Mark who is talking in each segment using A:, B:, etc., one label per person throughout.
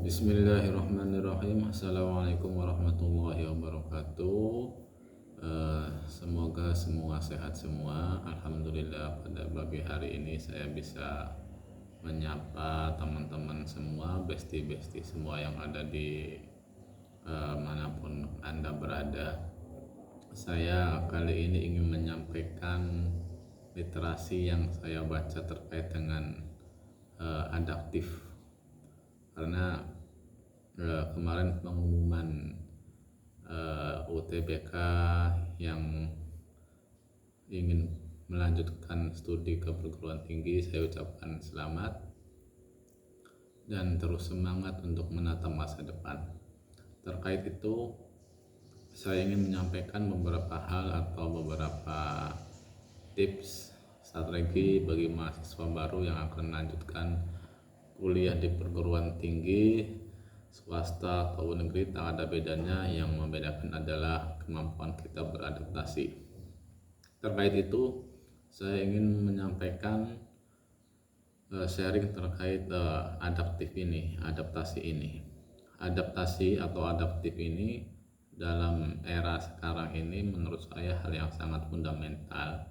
A: Bismillahirrahmanirrahim. Assalamualaikum warahmatullahi wabarakatuh. Semoga semua sehat semua. Alhamdulillah pada pagi hari ini saya bisa menyapa teman-teman semua, besti-besti semua yang ada di manapun Anda berada. Saya kali ini ingin menyampaikan literasi yang saya baca terkait dengan adaptif, karena kemarin pengumuman UTBK yang ingin melanjutkan studi ke perguruan tinggi, saya ucapkan selamat dan terus semangat untuk menata masa depan. Terkait itu, saya ingin menyampaikan beberapa hal atau beberapa tips strategi bagi mahasiswa baru yang akan melanjutkan kuliah di perguruan tinggi swasta atau negeri. Tak ada bedanya, yang membedakan adalah kemampuan kita beradaptasi. Terkait itu, saya ingin menyampaikan sharing terkait adaptasi ini. Adaptasi atau adaptif ini dalam era sekarang ini menurut saya hal yang sangat fundamental,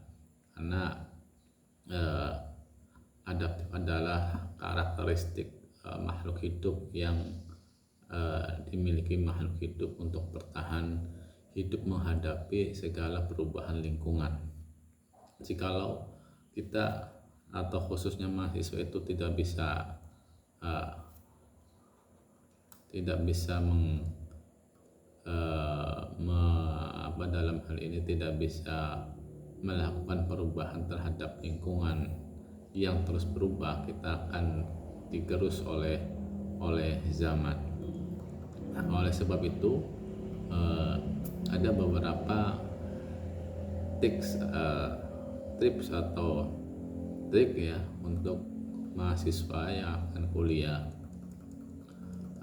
A: karena adaptif adalah karakteristik makhluk hidup yang dimiliki makhluk hidup untuk bertahan hidup menghadapi segala perubahan lingkungan. Jikalau kita atau khususnya mahasiswa itu tidak bisa dalam hal ini tidak bisa melakukan perubahan terhadap lingkungan yang terus berubah, kita akan digerus oleh zaman. Nah, oleh sebab itu ada beberapa tips atau trik ya untuk mahasiswa yang akan kuliah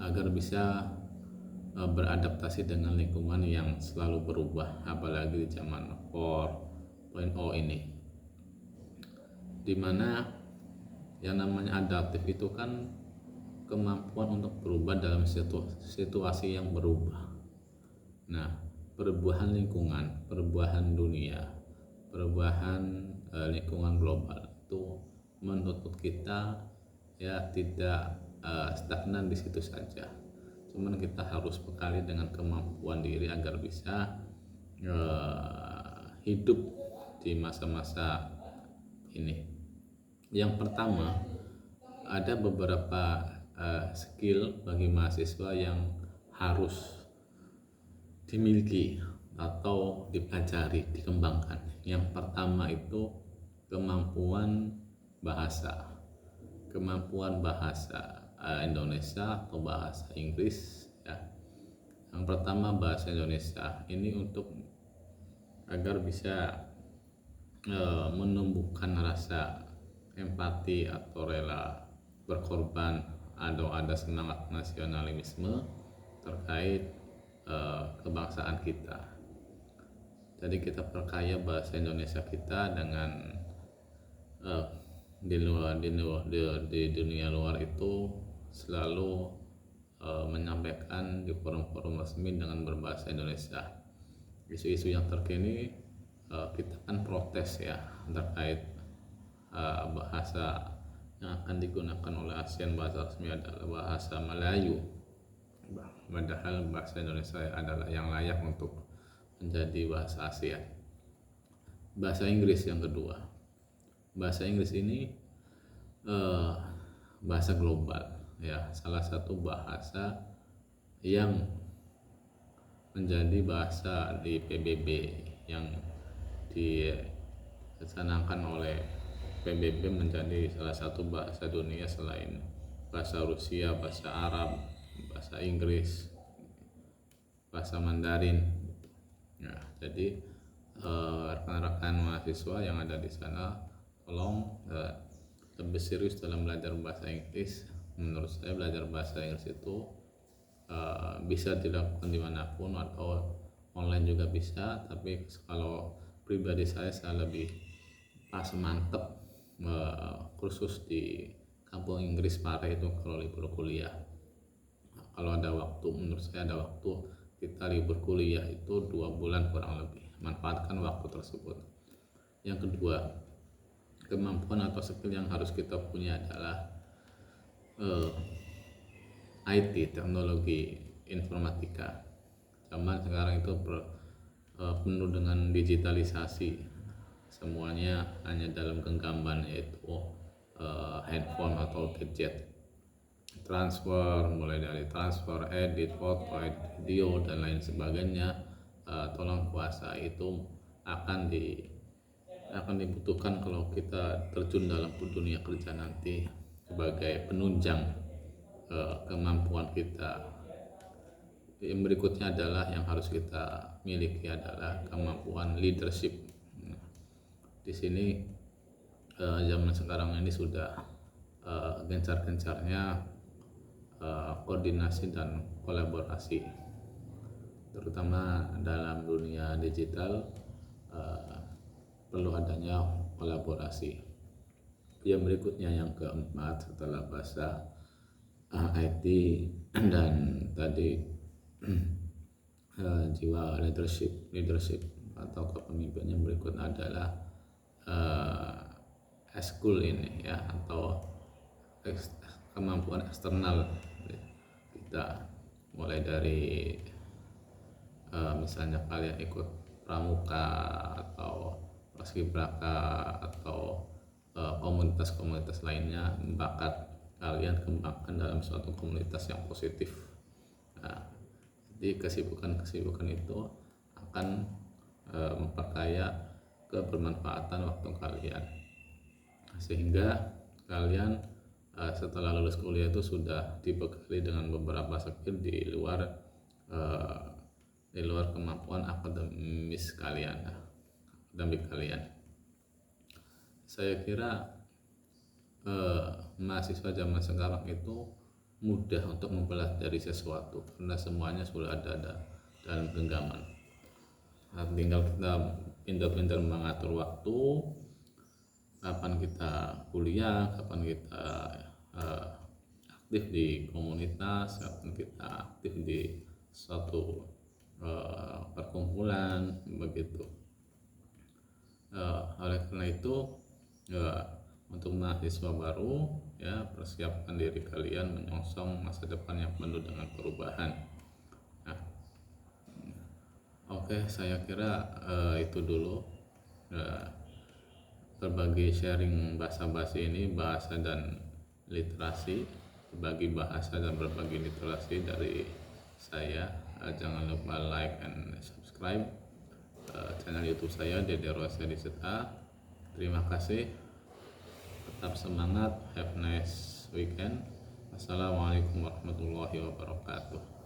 A: agar bisa beradaptasi dengan lingkungan yang selalu berubah, apalagi di zaman 4.0 ini, dimana yang namanya adaptif itu kan kemampuan untuk berubah dalam situasi yang berubah. Nah, perubahan lingkungan, perubahan dunia, perubahan lingkungan global itu menuntut kita ya tidak stagnan di situ saja. Cuman kita harus bekali dengan kemampuan diri agar bisa hidup di masa-masa ini. Yang pertama, ada beberapa skill bagi mahasiswa yang harus dimiliki atau dipelajari, dikembangkan. Yang pertama itu kemampuan bahasa. Kemampuan bahasa Indonesia atau bahasa Inggris ya. Yang pertama bahasa Indonesia ini untuk agar bisa menumbuhkan rasa empati atau rela berkorban atau ada semangat nasionalisme terkait kebangsaan kita. Jadi kita perkaya bahasa Indonesia kita dengan di dunia luar itu selalu menyampaikan di forum-forum resmi dengan berbahasa Indonesia. Isu-isu yang terkini kita kan protes ya terkait bahasa yang akan digunakan oleh ASEAN. Bahasa resmi adalah bahasa Melayu, padahal bahasa Indonesia adalah yang layak untuk menjadi bahasa ASEAN. Bahasa Inggris yang kedua. Bahasa Inggris ini bahasa global ya, salah satu bahasa yang menjadi bahasa di PBB yang dicanangkan oleh PBB menjadi salah satu bahasa dunia selain bahasa Rusia, bahasa Arab, bahasa Inggris, bahasa Mandarin. Nah, jadi rekan-rekan mahasiswa yang ada di sana, tolong lebih serius dalam belajar bahasa Inggris. Menurut saya belajar bahasa Inggris itu bisa dilakukan dimanapun atau online juga bisa, tapi kalau pribadi saya lebih pas mantep kursus di kampung Inggris Pare itu kalau libur kuliah. kalau ada waktu, menurut saya ada waktu, kita libur kuliah itu 2 bulan kurang lebih, manfaatkan waktu tersebut. Yang kedua, kemampuan atau skill yang harus kita punya adalah IT, teknologi informatika. Zaman sekarang itu penuh dengan digitalisasi, semuanya hanya dalam genggaman, yaitu handphone atau gadget. Transfer, mulai dari transfer, edit foto, edit video, dan lain sebagainya, tolong kuasa itu akan dibutuhkan kalau kita terjun dalam dunia kerja nanti sebagai penunjang kemampuan kita. Yang berikutnya adalah yang harus kita miliki adalah kemampuan leadership. Di sini zaman sekarang ini sudah gencar-gencarnya koordinasi dan kolaborasi, terutama dalam dunia digital. Perlu adanya kolaborasi. Yang berikutnya, yang keempat, setelah bahasa IT dan tadi jiwa leadership atau kepemimpinan, berikut adalah eskul ini ya, atau kemampuan eksternal kita, mulai dari misalnya kalian ikut pramuka atau paskibraka atau komunitas-komunitas lainnya, bakat kalian kembangkan dalam suatu komunitas yang positif. Nah, jadi kesibukan itu akan memperkaya kebermanfaatan waktu kalian, sehingga kalian setelah lulus kuliah itu sudah dibekali dengan beberapa skill di luar kemampuan akademik kalian. Saya kira mahasiswa zaman sekarang itu mudah untuk mempelajari sesuatu karena semuanya sudah ada dalam genggaman. Nah, tinggal kita pintar-pintar mengatur waktu, kapan kita kuliah, kapan kita aktif di komunitas, kapan kita aktif di suatu perkumpulan, begitu. Oleh karena itu, untuk mahasiswa baru ya, persiapkan diri kalian menyongsong masa depan yang penuh dengan perubahan. Nah, oke, saya kira itu dulu berbagi sharing basa-basi ini, bahasa dan literasi, berbagi bahasa dan berbagi literasi dari saya. Jangan lupa like and subscribe channel YouTube saya, Dede Rosadi Seta. Terima kasih, tetap semangat, have a nice weekend. Assalamualaikum warahmatullahi wabarakatuh.